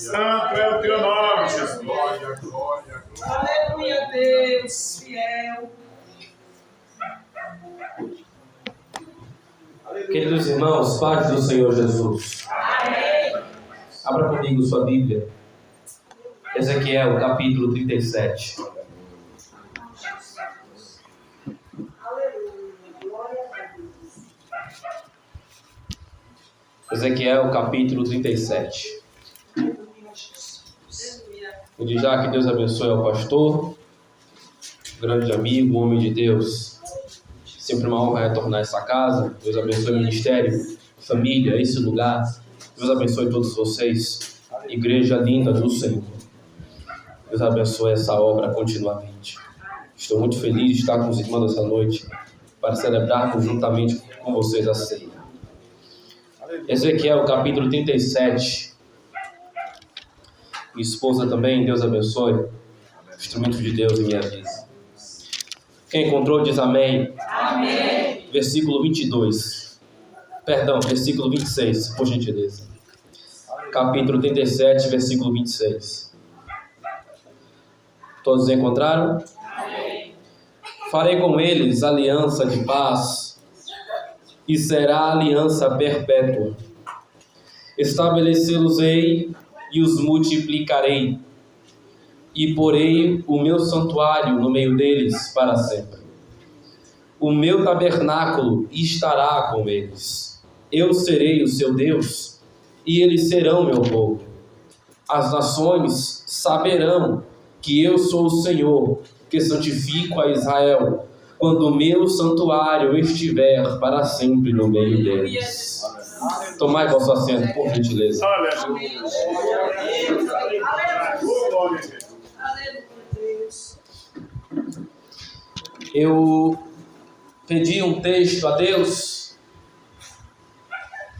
Santo é o teu nome, Jesus. Glória, glória, glória. Aleluia, Deus fiel. Queridos irmãos, paz do Senhor Jesus. Amém. Abra comigo sua Bíblia. Ezequiel, capítulo 37. Ezequiel, capítulo 37. Vou dizer já que Deus abençoe ao pastor, grande amigo, homem de Deus. Sempre uma honra retornar a essa casa. Deus abençoe o ministério, família, esse lugar. Deus abençoe todos vocês. Igreja linda do Senhor. Deus abençoe essa obra continuamente. Estou muito feliz de estar com os irmãos essa noite para celebrarmos juntamente com vocês a ceia. Ezequiel, capítulo 37. Minha esposa também, Deus abençoe. Instrumento de Deus em minha vida. Quem encontrou diz amém. Amém. Versículo 22. Perdão, versículo 26, por gentileza. Capítulo 37, versículo 26. Todos encontraram? Amém. Farei com eles aliança de paz, e será aliança perpétua. Estabelecê-los-ei e os multiplicarei, e porei o meu santuário no meio deles para sempre. O meu tabernáculo estará com eles. Eu serei o seu Deus, e eles serão meu povo. As nações saberão que eu sou o Senhor, que santifico a Israel, quando o meu santuário estiver para sempre no meio deles. Tomai vosso assento, por gentileza. Aleluia. Aleluia, Deus. Eu pedi um texto a Deus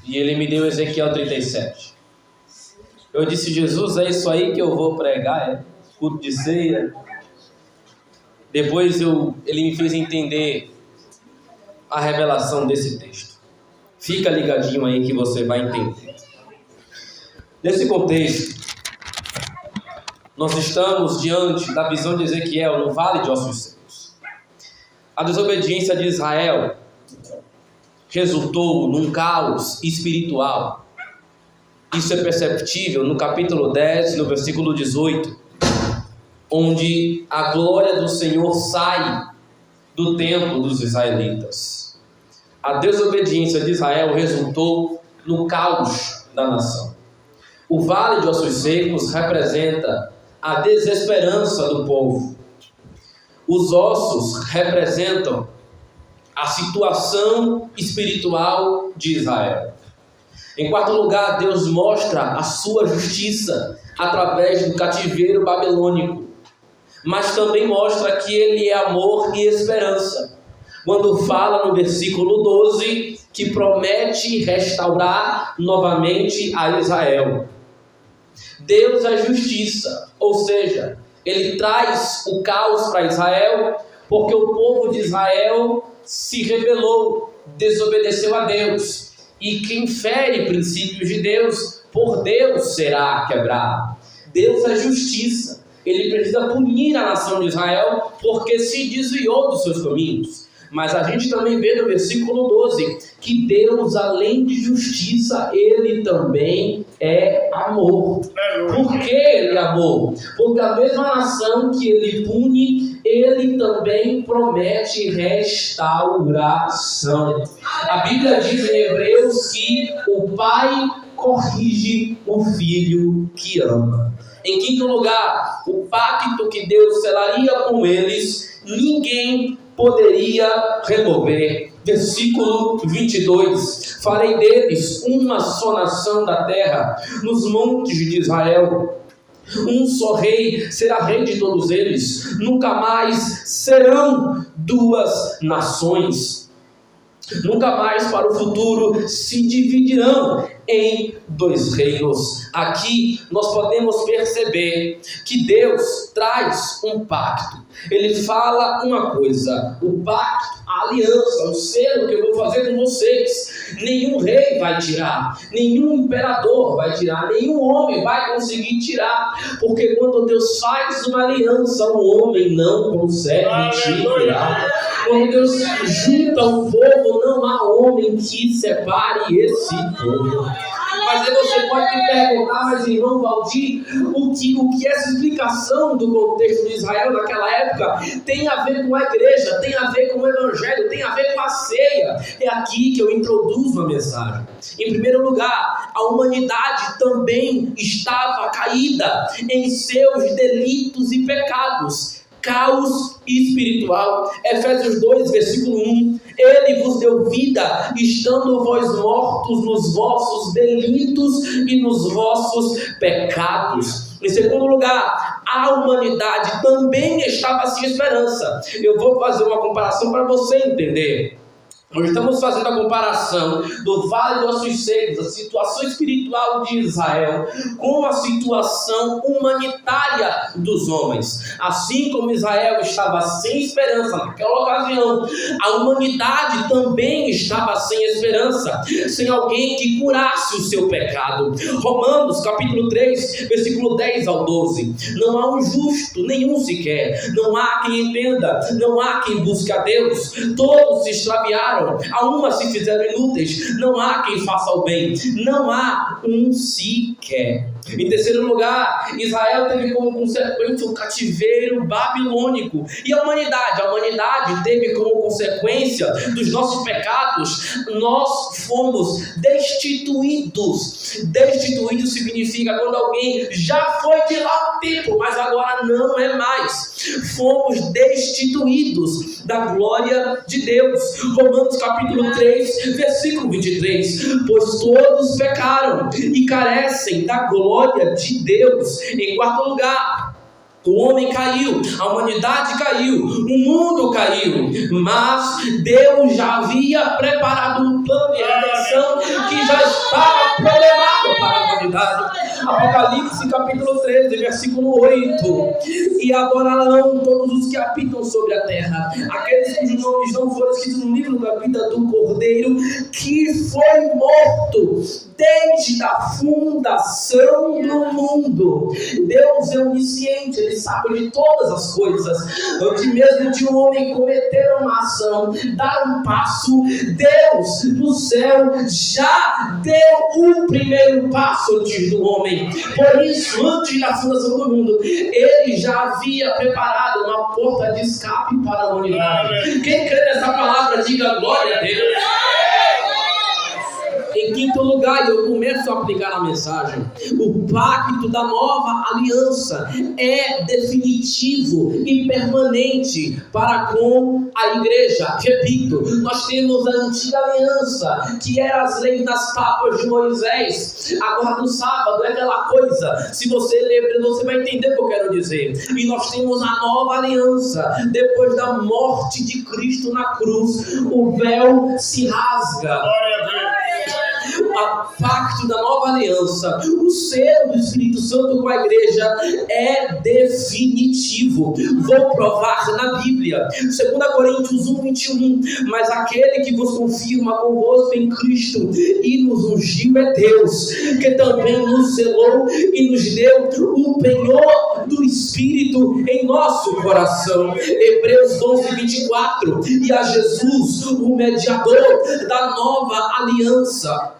e Ele me deu Ezequiel 37. Eu disse, Jesus, é isso aí que eu vou pregar, é culto de ceia. Depois Ele me fez entender a revelação desse texto. Fica ligadinho aí que você vai entender. Nesse contexto, nós estamos diante da visão de Ezequiel no Vale de Ossos Secos. A desobediência de Israel resultou num caos espiritual. Isso é perceptível no capítulo 10, no versículo 18, onde a glória do Senhor sai do templo dos israelitas. A desobediência de Israel resultou no caos da nação. O Vale de Ossos Secos representa a desesperança do povo. Os ossos representam a situação espiritual de Israel. Em quarto lugar, Deus mostra a sua justiça através do cativeiro babilônico, mas também mostra que Ele é amor e esperança, quando fala no versículo 12 que promete restaurar novamente a Israel. Deus é justiça, ou seja, Ele traz o caos para Israel, porque o povo de Israel se rebelou, desobedeceu a Deus. E quem fere princípios de Deus, por Deus será quebrado. Deus é justiça. Ele precisa punir a nação de Israel porque se desviou dos seus caminhos. Mas a gente também vê no versículo 12 que Deus, além de justiça, Ele também é amor. Por que Ele é amor? Porque a mesma nação que Ele pune, Ele também promete restauração. A Bíblia diz em Hebreus que o Pai corrige o Filho que ama. Em quinto lugar, o pacto que Deus selaria com eles, ninguém poderia remover. Versículo 22. Farei deles uma só nação da terra, nos montes de Israel. Um só rei será rei de todos eles. Nunca mais serão duas nações. Nunca mais para o futuro se dividirão em dois reinos. Aqui nós podemos perceber que Deus traz um pacto. Ele fala uma coisa: o pacto, a aliança, o selo que eu vou fazer com vocês. Nenhum rei vai tirar, nenhum imperador vai tirar, nenhum homem vai conseguir tirar, porque quando Deus faz uma aliança, o homem não consegue tirar. Quando Deus junta um povo, não há homem que separe esse povo. Mas aí você pode me perguntar, mas irmão Valdir, o que essa explicação do contexto de Israel naquela época tem a ver com a igreja, tem a ver com o evangelho, tem a ver com a ceia? É aqui que eu introduzo a mensagem. Em primeiro lugar, a humanidade também estava caída em seus delitos e pecados. Caos espiritual. Efésios 2, versículo 1. Ele vos deu vida, estando vós mortos nos vossos delitos e nos vossos pecados. Em segundo lugar, a humanidade também estava sem esperança. Eu vou fazer uma comparação para você entender. Nós estamos fazendo a comparação do Vale dos Ossos Secos, a situação espiritual de Israel, com a situação humanitária dos homens. Assim como Israel estava sem esperança naquela ocasião, a humanidade também estava sem esperança, sem alguém que curasse o seu pecado. Romanos capítulo 3, versículo 10 ao 12. Não há um justo, nenhum sequer. Não há quem entenda, não há quem busque a Deus. Todos se extraviaram. A uma se fizeram inúteis, não há quem faça o bem, não há um sequer. Em terceiro lugar, Israel teve como consequência o cativeiro babilônico. E a humanidade teve como consequência dos nossos pecados, nós fomos destituídos. Destituído significa quando alguém já foi de lá um tempo, mas agora não é mais. Fomos destituídos da glória de Deus. Romanos capítulo 3, versículo 23. Pois todos pecaram e carecem da glória de Deus. Em quarto lugar, o homem caiu, a humanidade caiu, o mundo caiu, mas Deus já havia preparado um plano de redenção que já estava programado para a humanidade. Apocalipse capítulo 13, versículo 8. E adorarão todos os que habitam sobre a terra, aqueles cujos nomes não foram escritos no livro da vida do Cordeiro, que foi morto desde a fundação do mundo. Deus é onisciente, Ele sabe de todas as coisas. Antes mesmo de um homem cometer uma ação, dar um passo, Deus no céu já deu o primeiro passo antes do homem. Por isso, antes da fundação do mundo, Ele já havia preparado uma porta de escape para a humanidade. Quem crê nessa palavra, diga glória a Deus. Em quinto lugar, eu começo a aplicar a mensagem. O pacto da nova aliança é definitivo e permanente para com a igreja. Repito, nós temos a antiga aliança, que era as leis das tábuas de Moisés. Agora no sábado é aquela coisa, se você ler, você vai entender o que eu quero dizer. E nós temos a nova aliança. Depois da morte de Cristo na cruz, o véu se rasga. O pacto da nova aliança, o selo do Espírito Santo com a igreja é definitivo. Vou provar na Bíblia. 2 Coríntios 1, 21. Mas aquele que vos confirma convosco em Cristo e nos ungiu é Deus, que também nos selou e nos deu o penhor do Espírito em nosso coração. Hebreus 11, 24. E a Jesus, o mediador da nova aliança,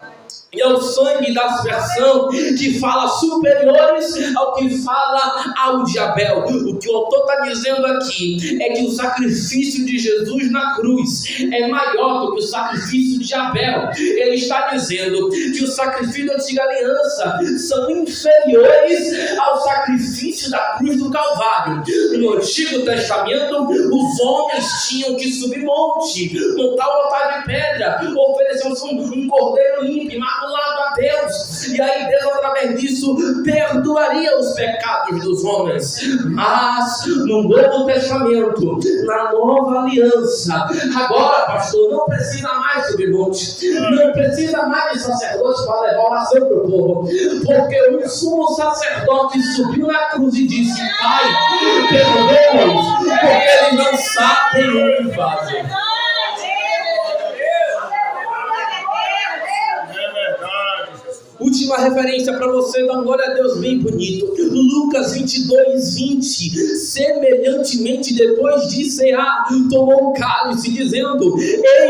e é o sangue da aspersão que fala superiores ao que fala ao de Abel. O que o autor está dizendo aqui é que o sacrifício de Jesus na cruz é maior do que o sacrifício de Abel. Ele está dizendo que os sacrifícios da antiga aliança são inferiores ao sacrifício da cruz do Calvário. No Antigo Testamento, os homens tinham que subir monte, montar um altar de pedra, oferecer um cordeiro limpo, imaculado a Deus, e aí Deus através disso perdoaria os pecados dos homens. Mas no Novo Testamento, na nova aliança, agora, pastor, não precisa mais subir monte, não precisa mais de sacerdotes para levar oração para o povo, porque o sumo sacerdote subiu na cruz e disse: Pai, perdoa-os, porque eles não sabem o que fazem. Última referência para você dar glória a Deus bem bonito. Lucas 22:20. Semelhantemente, depois de cear, tomou o cálice, dizendo: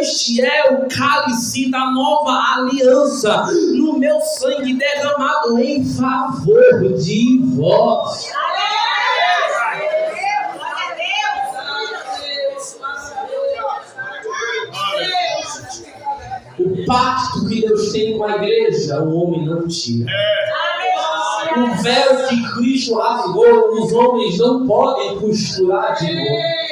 este é o cálice da nova aliança, no meu sangue derramado em favor de vós. O pacto que Deus tem com a igreja, o homem não tira. O véu que Cristo rasgou, os homens não podem costurar de novo.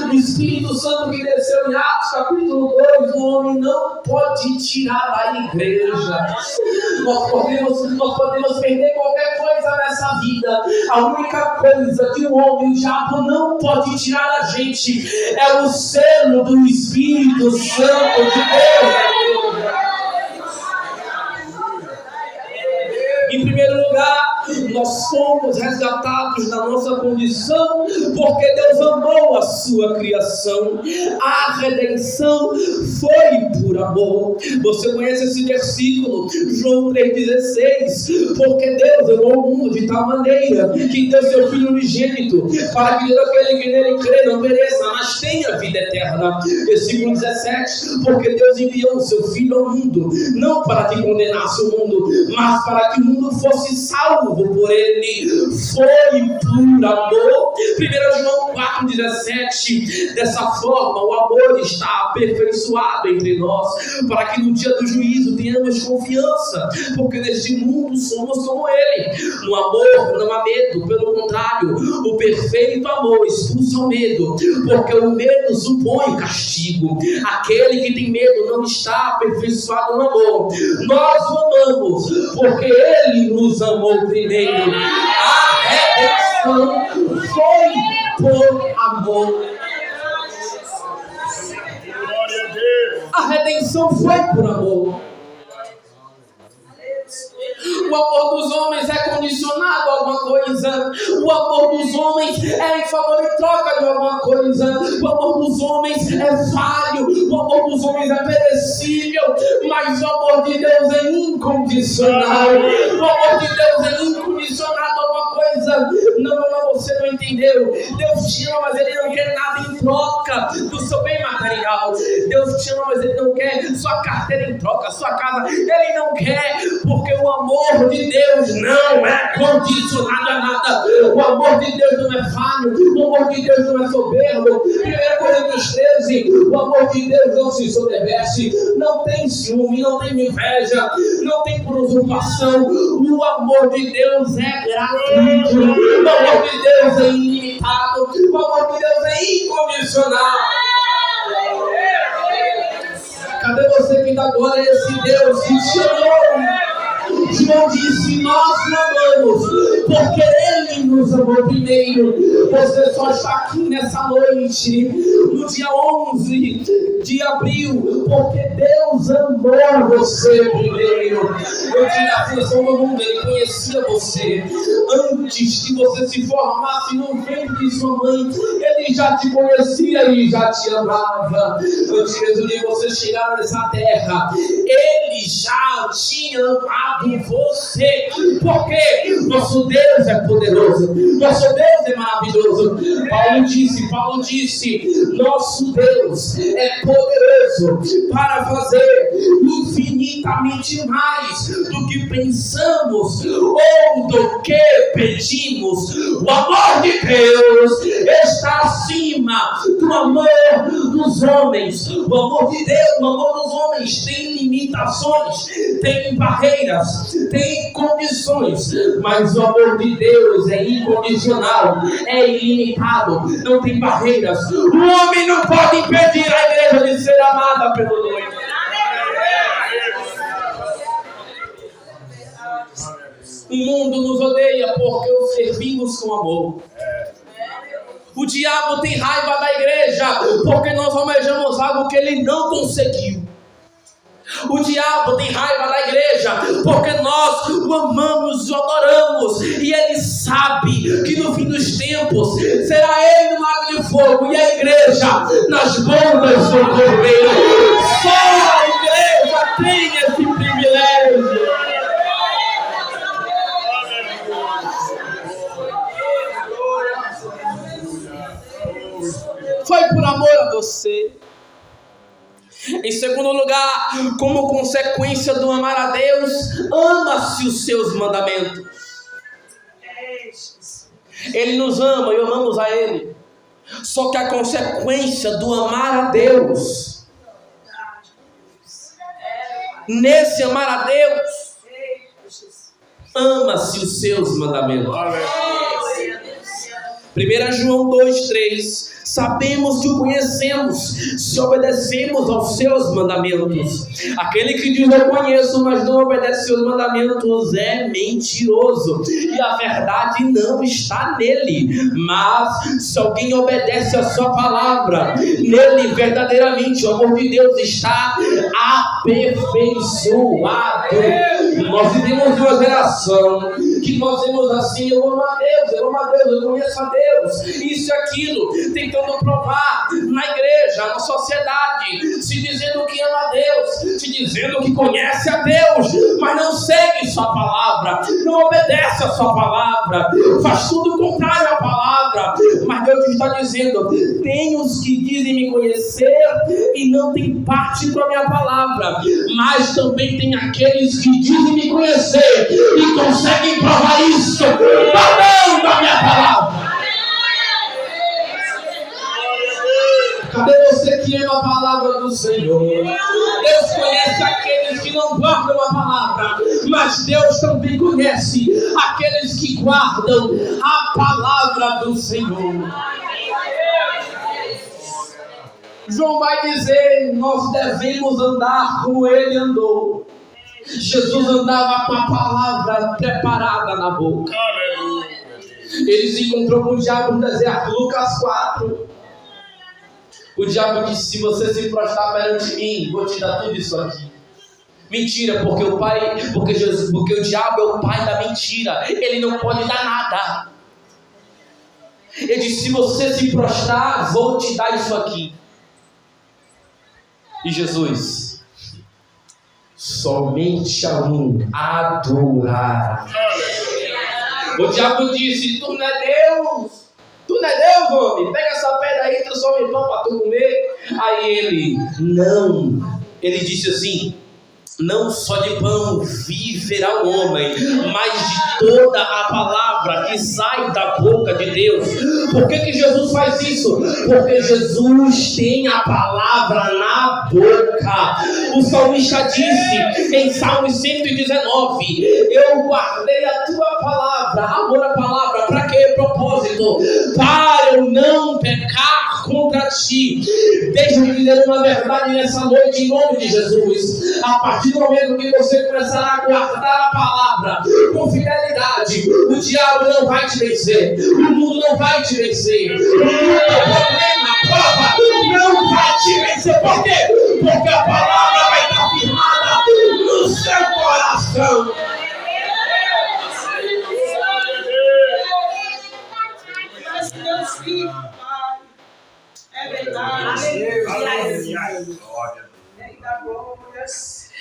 O Espírito Santo que desceu em Atos capítulo 2, o homem não pode tirar da igreja. Nós podemos perder qualquer coisa nessa vida. A única coisa que o homem, o diabo, não pode tirar da gente é o selo do Espírito Santo de Deus. Em primeiro lugar, nós fomos resgatados da nossa condição porque Deus amou a sua criação. A redenção foi por amor. Você conhece esse versículo, João 3,16? Porque Deus amou o mundo de tal maneira que deu seu Filho unigênito, para que todo aquele que nele crê não pereça, mas tenha vida eterna. Versículo 17: porque Deus enviou o seu Filho ao mundo, não para que condenasse o mundo, mas para que o mundo fosse salvo por ele. Foi por amor. 1 João 4,17. Dessa forma o amor está aperfeiçoado entre nós, para que no dia do juízo tenhamos confiança, porque neste mundo somos como ele. No amor não há medo, pelo contrário, o perfeito amor expulsa o medo, porque o medo supõe castigo. Aquele que tem medo não está aperfeiçoado no amor. Nós o amamos porque ele nos amou primeiro. A redenção foi por amor. A redenção foi por amor. O amor dos homens é condicionado a alguma coisa. O amor dos homens é em favor e troca de alguma coisa. O amor dos homens é falho. O amor dos homens é perecível. Mas o amor de Deus é incondicional. O amor de Deus é incondicionado a alguma coisa. Não, você não entendeu. Deus te ama, mas Ele não quer nada em troca do seu bem material. Deus te ama, mas Ele não quer sua carteira em troca, sua casa. Ele não quer, porque o amor de Deus não é condicionado a nada. O amor de Deus não é falho. O amor de Deus não é soberbo. 1 Coríntios 13: o amor de Deus não se soberbece, não tem ciúme, não tem inveja, não tem por usurpação. O amor de Deus é gratuito. O amor de Deus é ilimitado. O amor de Deus é incondicional. Cadê você que dá glória a esse Deus que te amou? João disse: nós amamos porque Ele nos amou primeiro. Você só está aqui nessa noite, no dia 11 de abril, porque Deus amou você primeiro. Eu tive a função do mundo, Ele conhecia você antes que você se formasse no ventre de sua mãe. Ele já te conhecia e já te amava. Antes mesmo de você chegar nessa terra, Ele já tinha amado você, porque nosso Deus é poderoso, nosso Deus é maravilhoso. Paulo disse, nosso Deus é poderoso para fazer infinitamente mais do que pensamos ou do que pedimos. O amor de Deus está acima do amor dos homens. O amor de Deus, o amor dos homens tem limitações, tem barreiras, tem condições, mas o amor de Deus é incondicional, é ilimitado, não tem barreiras. O homem não pode impedir a igreja de ser amada pelo noivo. O mundo nos odeia porque o servimos com amor. O diabo tem raiva da igreja porque nós almejamos algo que ele não conseguiu. O diabo tem raiva da igreja porque nós o amamos, o adoramos, e ele sabe que no fim dos tempos será ele no lago de fogo e a igreja nas bombas do Cordeiro. Só a igreja tem esse privilégio. foi por amor a você. Em segundo lugar, como consequência do amar a Deus, ama-se os seus mandamentos. Ele nos ama e amamos a Ele. Só que a consequência do amar a Deus, nesse amar a Deus, ama-se os seus mandamentos. 1 João 2,3: sabemos que o conhecemos se obedecemos aos seus mandamentos. Aquele que diz eu conheço, mas não obedece seus mandamentos é mentiroso, e a verdade não está nele. Mas se alguém obedece a sua palavra, nele verdadeiramente o amor de Deus está aperfeiçoado. Nós vivemos uma geração que nós vemos assim: eu amo a Deus, eu amo a Deus, eu conheço a Deus, isso e aquilo, tentando provar na igreja, na sociedade, se dizendo que ama a Deus, se dizendo que conhece a Deus, mas não segue sua palavra, não obedece a sua palavra, faz tudo o contrário à palavra. Mas Deus está dizendo: tem os que dizem me conhecer e não tem parte com a minha palavra, mas também tem aqueles que dizem me conhecer e conseguem provar isso também da minha palavra. Cadê você que ama a palavra do Senhor? Deus conhece aqueles que não guardam a palavra, mas Deus também conhece aqueles que guardam a palavra do Senhor. João vai dizer: nós devemos andar como Ele andou. Jesus andava com a palavra preparada na boca. Ele se encontrou com o diabo no deserto, Lucas 4. O diabo disse: se você se prostrar perante mim, vou te dar tudo isso aqui. Mentira, porque o diabo é o pai da mentira. Ele não pode dar nada. Ele disse: se você se prostrar, vou te dar isso aqui. E Jesus: somente a um adorar. O diabo disse: tu não é Deus. Tu não é Deus, homem? Pega essa pedra aí, transforma em pão para tu comer. Aí ele: não. Ele disse assim: não só de pão viverá o homem, mas de toda a palavra que sai da boca de Deus. Por que Jesus faz isso? Porque Jesus tem a palavra na boca. O salmista disse em Salmo 119: eu guardei a tua palavra. Amor à palavra, para que propósito? Para eu não pecar contra ti. Deixa-me dizer uma verdade nessa noite, em nome de Jesus. A partir do momento que você começar a guardar a palavra com fidelidade, o diabo não vai te vencer, o mundo não vai te vencer, o problema, a prova não vai te vencer. Por quê? Porque a palavra vai estar firmada no seu coração. É verdade.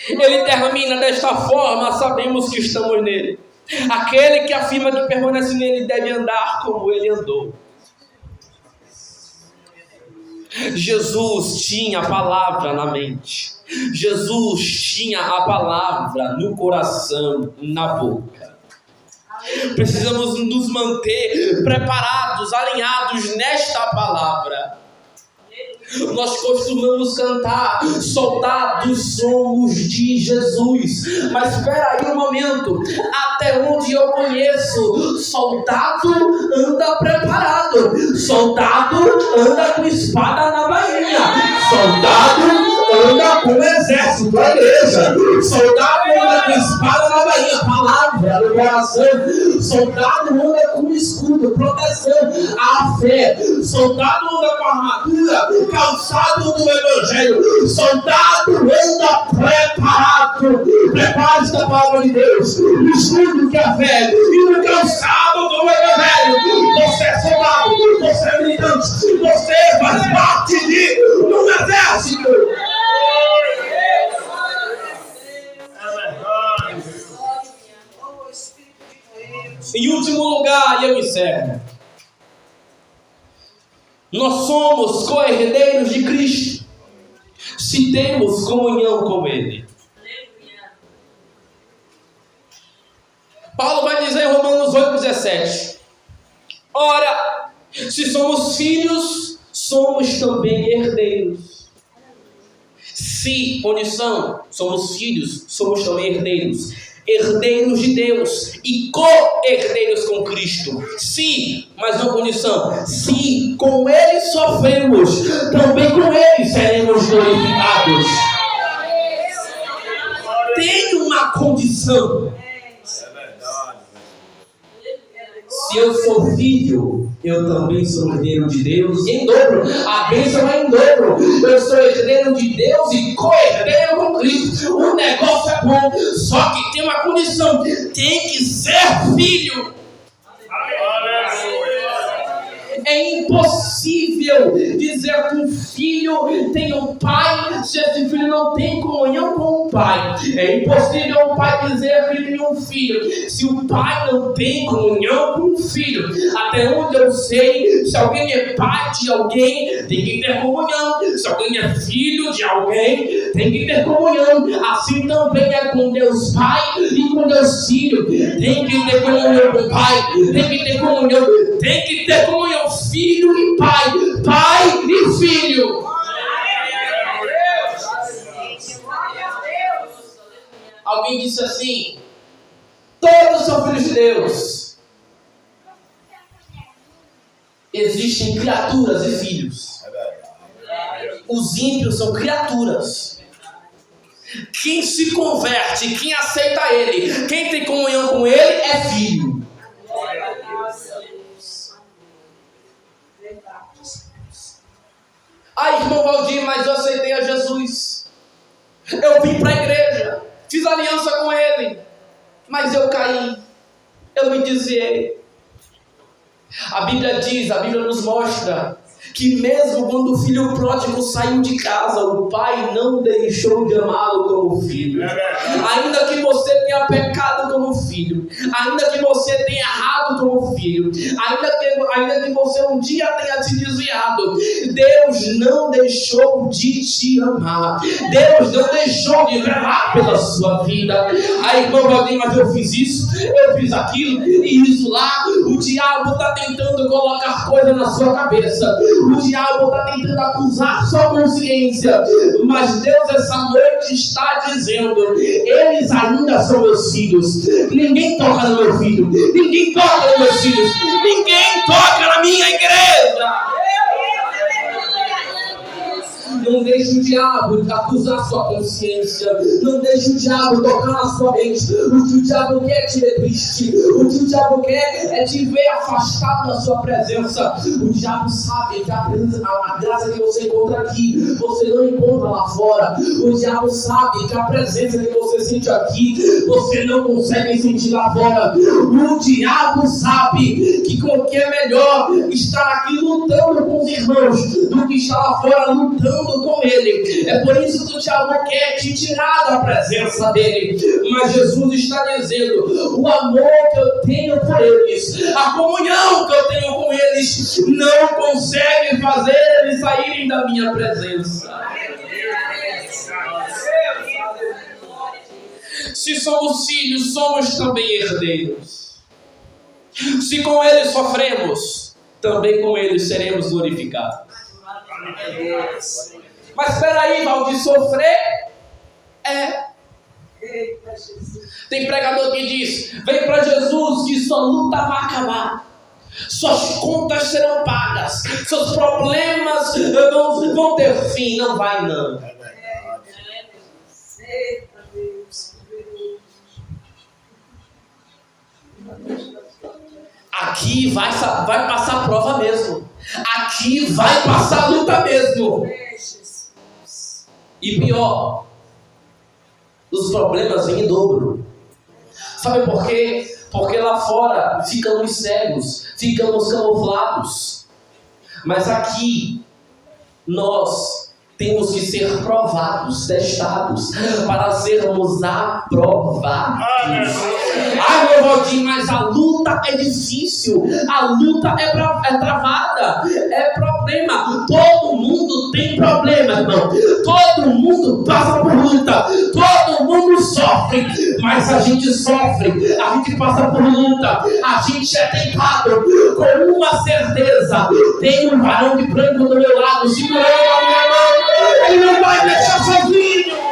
Ele termina desta forma: sabemos que estamos nele. Aquele que afirma que permanece nele deve andar como ele andou. Jesus tinha a palavra na mente. Jesus tinha a palavra no coração, na boca. Precisamos nos manter preparados, alinhados nesta palavra. Nós costumamos cantar: soldados somos de Jesus. Mas espera aí um momento. Até onde eu conheço, soldado anda preparado, soldado anda com espada na bainha, soldado anda com exército da igreja, soldado anda com espada na bainha, palavra no coração, soldado anda com escudo, proteção, a fé, soldado anda com armadura, calçado do evangelho, soldado anda preparado. Prepare-se da palavra de Deus, no escudo que é a fé e no calçado do evangelho. Você é soldado, você é militante, você faz parte de um exército. Em último lugar, e eu encerro. Nós somos co-herdeiros de Cristo, se temos comunhão com Ele. Paulo vai dizer em Romanos 8,17: ora, se somos filhos, somos também herdeiros. Se, condição, somos filhos, somos também herdeiros. Herdeiros de Deus e co-herdeiros com Cristo. Se, mas não condição, se com Ele sofremos, também com Ele seremos glorificados. Tem uma condição. Se eu sou filho, eu também sou herdeiro de Deus em dobro. A bênção é em dobro. Eu sou herdeiro de Deus e co-herdeiro com Cristo. O negócio é bom, só que tem uma condição: tem que ser filho. É impossível dizer que um filho tem um pai se esse filho não tem comunhão com o pai. É impossível um pai dizer que tem um filho se o pai não tem comunhão com o filho. Até onde eu sei, se alguém é pai de alguém, tem que ter comunhão. Se alguém é filho de alguém, tem que ter comunhão. Assim também é com Deus Pai e com Deus Filho. Tem que ter comunhão com o pai, tem que ter comunhão, tem que ter comunhão filho e pai, pai e filho. Alguém disse assim: todos são filhos de Deus. Existem criaturas e filhos. Os ímpios são criaturas. Quem se converte, quem aceita Ele, quem tem comunhão com Ele é filho. Ah, irmão Valdir, mas eu aceitei a Jesus. Eu vim para a igreja, fiz aliança com Ele, mas eu caí, eu me desviei. A Bíblia diz, a Bíblia nos mostra que mesmo quando o filho pródigo saiu de casa, o pai não deixou de amá-lo como filho. Ainda que você tenha pecado como filho, ainda que você tenha errado como filho, ainda que você um dia tenha se desviado, Deus não deixou de te amar. Deus não deixou de velar pela sua vida. Aí, irmão Valdir, mas eu fiz isso, eu fiz aquilo, e isso lá. O diabo está tentando colocar coisa na sua cabeça. O diabo está tentando acusar sua consciência, mas Deus essa noite está dizendo: eles ainda são meus filhos. Ninguém toca no meu filho, ninguém toca nos meus filhos, ninguém toca na minha igreja. Não deixe o diabo acusar sua consciência. Não deixe o diabo tocar na sua mente. O que o diabo quer é te ver triste. O que o diabo quer é te ver afastado da sua presença. O diabo sabe que a graça que você encontra aqui, você não encontra lá fora. O diabo sabe que a presença que você sente aqui, você não consegue sentir lá fora. O diabo sabe que qualquer melhor estar aqui lutando com os irmãos do que estar lá fora lutando com Ele. É por isso que o diabo quer te tirar da presença dele. Mas Jesus está dizendo: o amor que eu tenho por eles, a comunhão que eu tenho com eles, não consegue fazer eles saírem da minha presença. Se somos filhos, somos também herdeiros. Se com eles sofremos, também com eles seremos glorificados. Mas espera aí, Valdir, sofrer Tem pregador que diz: vem para Jesus que sua luta vai acabar, suas contas serão pagas, seus problemas vão ter fim. Não vai não. Aqui vai passar a prova mesmo. Aqui vai passar a luta mesmo. E pior, os problemas vêm em dobro. Sabe por quê? Porque lá fora ficamos cegos, ficamos camuflados. Mas aqui nós temos que ser provados, testados, para sermos aprovados. Ai, meu Valdir, mas a luta luta é difícil, a luta é travada, é problema. Todo mundo tem problema, irmão. Todo mundo passa por luta, todo mundo sofre, mas a gente sofre, a gente passa por luta, a gente é tentado com uma certeza: tem um varão de branco do meu lado, segurando a minha mão, ele não vai me deixar sozinho.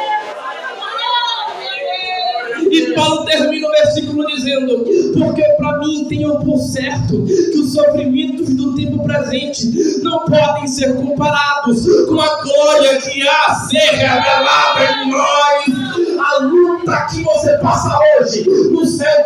E Paulo termina o versículo dizendo: porque para mim tenho por certo que os sofrimentos do tempo presente não podem ser comparados com a glória que há a ser revelada em nós. A luta que você passa hoje, no céu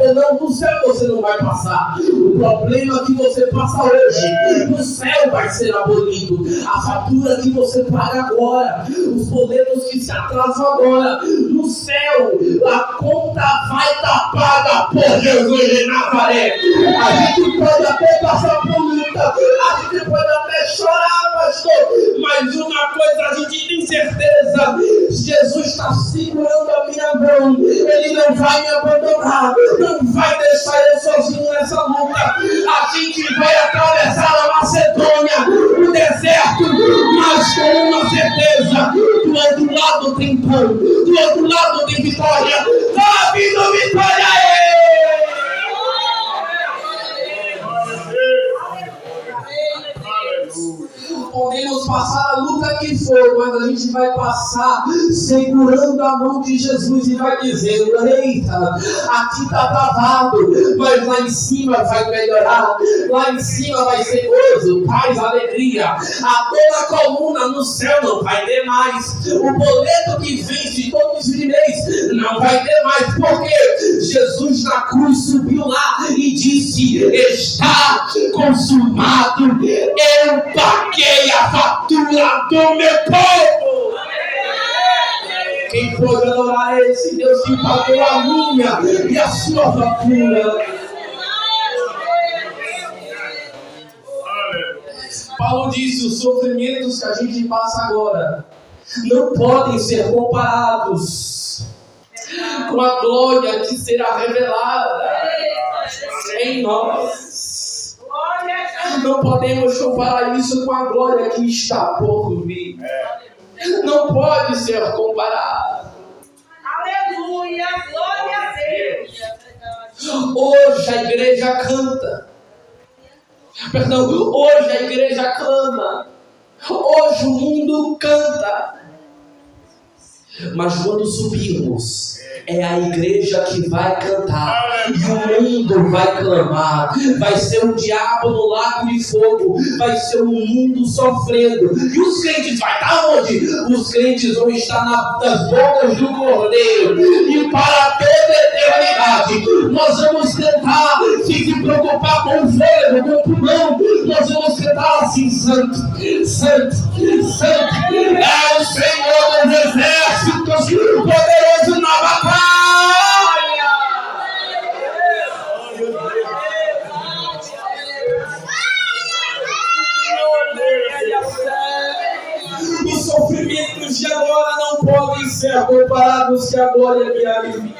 você não vai passar. O problema que você passa hoje, no céu vai ser abolido. A fatura que você paga agora, os boletos que se atrasam agora, no céu a conta vai estar paga por Jesus de Nazaré. A gente pode até passar por luta, a gente pode até chorar, pastor, mas uma coisa a gente tem certeza: Jesus está segurando a minha mão, Ele não vai me abandonar, não vai deixar eu sozinho nessa luta. A gente vai atravessar a Macedônia, o deserto, mas com uma certeza: do outro lado tem pão, do outro lado tem vitória, está vindo vitória aí! Podemos passar a luta que for, mas a gente vai passar segurando a mão de Jesus e vai dizendo: eita, aqui está travado, mas lá em cima vai melhorar, lá em cima vai ser gozo, paz, alegria. A toda coluna no céu não vai ter mais, o boleto que vence todos os mês não vai ter mais, porque Jesus na cruz subiu lá e disse: está consumado, eu paguei a fatura do meu povo. Quem pode adorar esse Deus que pagou a minha e a sua fatura? Paulo disse: os sofrimentos que a gente passa agora não podem ser comparados com a glória que será revelada em nós. Não podemos comparar isso com a glória que está por vir. Não pode ser comparado. Aleluia, glória a Deus. Hoje a igreja canta. Hoje a igreja clama. Hoje o mundo canta. Mas quando subirmos, é a igreja que vai cantar e o mundo vai clamar. Vai ser o diabo no lago de fogo, vai ser o mundo sofrendo. E os crentes vai estar onde? Os crentes vão estar nas bodas do Cordeiro, e para toda a eternidade nós vamos cantar sem se preocupar com o fôlego, com o pulmão. Nós vamos cantar assim: santo, santo, santo é o Senhor dos exércitos, poderoso na batalha. Os sofrimentos de agora não podem ser comparados com a glória que há em mim.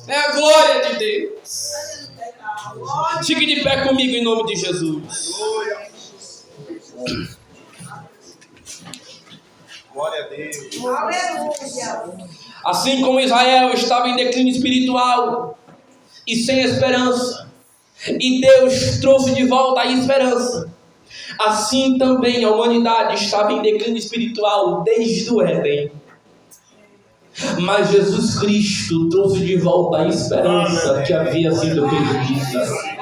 É a glória de Deus. Fique de pé comigo em nome de Jesus. Glória a Deus. Aleluia. Assim como Israel estava em declínio espiritual e sem esperança, e Deus trouxe de volta a esperança, assim também a humanidade estava em declínio espiritual desde o Éden. Mas Jesus Cristo trouxe de volta a esperança que havia sido perdida.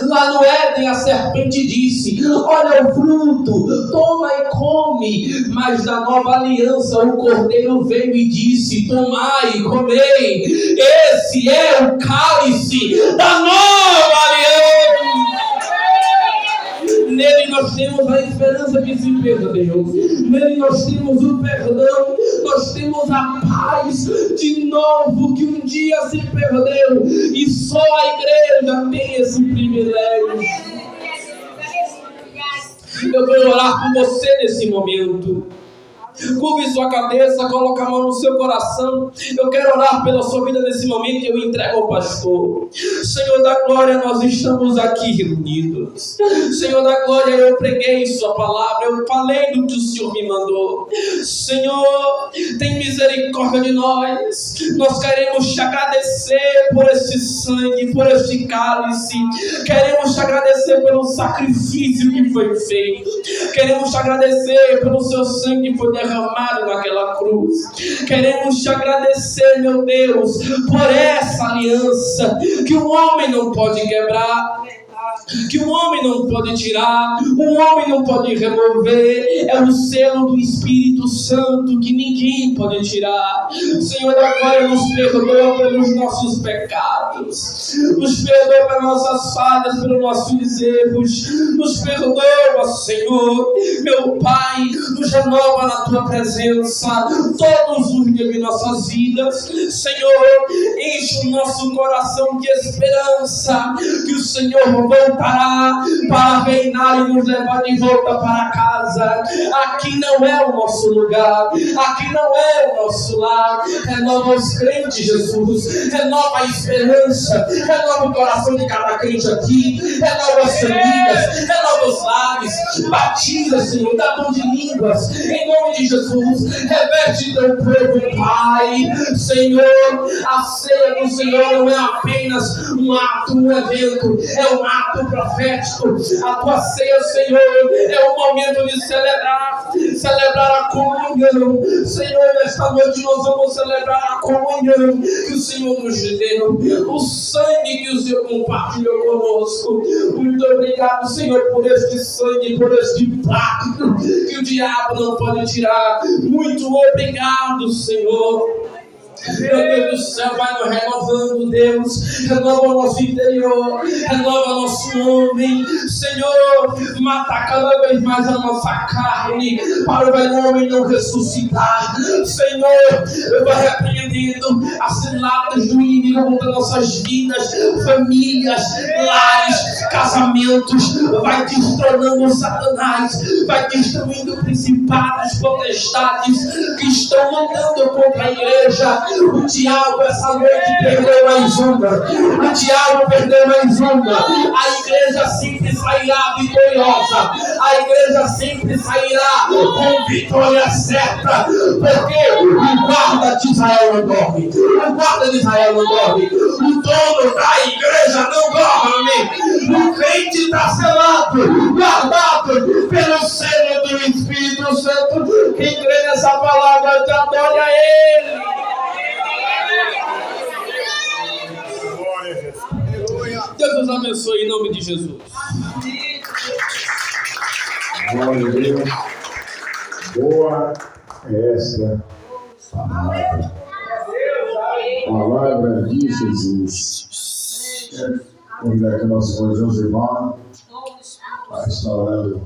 Lá no Éden a serpente disse: olha o fruto, toma e come. Mas na nova aliança o Cordeiro veio e disse: tomai e comei, esse é o cálice da nova aliança. Nele nós temos a esperança de se perder, nele nós temos o perdão, nós temos a paz de novo que um dia se perdeu, e só a igreja tem esse privilégio. Eu vou orar por você nesse momento. Curve sua cabeça, coloque a mão no seu coração. Eu quero orar pela sua vida nesse momento e eu entrego ao pastor. Senhor da glória, nós estamos aqui reunidos. Senhor da glória, eu preguei sua palavra, eu falei do que o Senhor me mandou. Senhor, tem misericórdia de nós. Nós queremos te agradecer por este sangue, por este cálice. Queremos te agradecer pelo sacrifício que foi feito. Queremos te agradecer pelo seu sangue que foi derramado naquela cruz. Queremos te agradecer, meu Deus, por essa aliança que o homem não pode quebrar, que o homem não pode tirar, o homem não pode remover. É o selo do Espírito Santo que ninguém pode tirar. Senhor da glória, nos perdoa pelos nossos pecados, nos perdoa pelas nossas falhas, pelos nossos erros, nos perdoa, Senhor, meu Pai, nos renova na tua presença todos os dias de nossas vidas. Senhor, enche o nosso coração de esperança que o Senhor voltará para reinar e nos levar de volta para casa. Aqui não é o nosso lugar, aqui não é o nosso lar. Renova os crentes, Jesus, renova a esperança, renova o coração de cada crente aqui, renova as famílias, renova os lares, batiza, Senhor, dá dom de línguas, em nome de Jesus. Reverte teu povo, Pai. Senhor, a ceia do Senhor não é apenas um ato, um evento, é um ato profético. A tua ceia, Senhor, é um momento de celebrar a comunhão. Senhor, nesta noite nós vamos celebrar a comunhão que o Senhor nos deu, o sangue que o Senhor compartilhou conosco. Muito obrigado, Senhor, por este sangue, por este pacto que o diabo não pode tirar. Muito obrigado, Senhor. Meu Deus do céu, vai nos renovando, Deus. Renova o nosso interior, renova o nosso homem. Senhor, mata cada vez mais a nossa carne, para o velho homem não ressuscitar. Senhor, vai repreendendo as ciladas do inimigo contra nossas vidas, famílias, lares, casamentos. Vai destronando Satanás, vai destruindo principados, potestades que estão lutando contra a igreja. O diabo essa noite perdeu mais uma. O diabo perdeu mais uma. A igreja sempre sairá vitoriosa. A igreja sempre sairá com vitória certa. Porque o guarda de Israel não dorme. O guarda de Israel não dorme. O dono da igreja não dorme. O crente está selado, guardado pelo selo do Espírito Santo. Quem crê nessa palavra, te adore a Ele. Deus nos abençoe em nome de Jesus. Glória a Deus. Boa é esta palavra. Palavra de Jesus. Onde é que nós vamos, irmãos? Está orando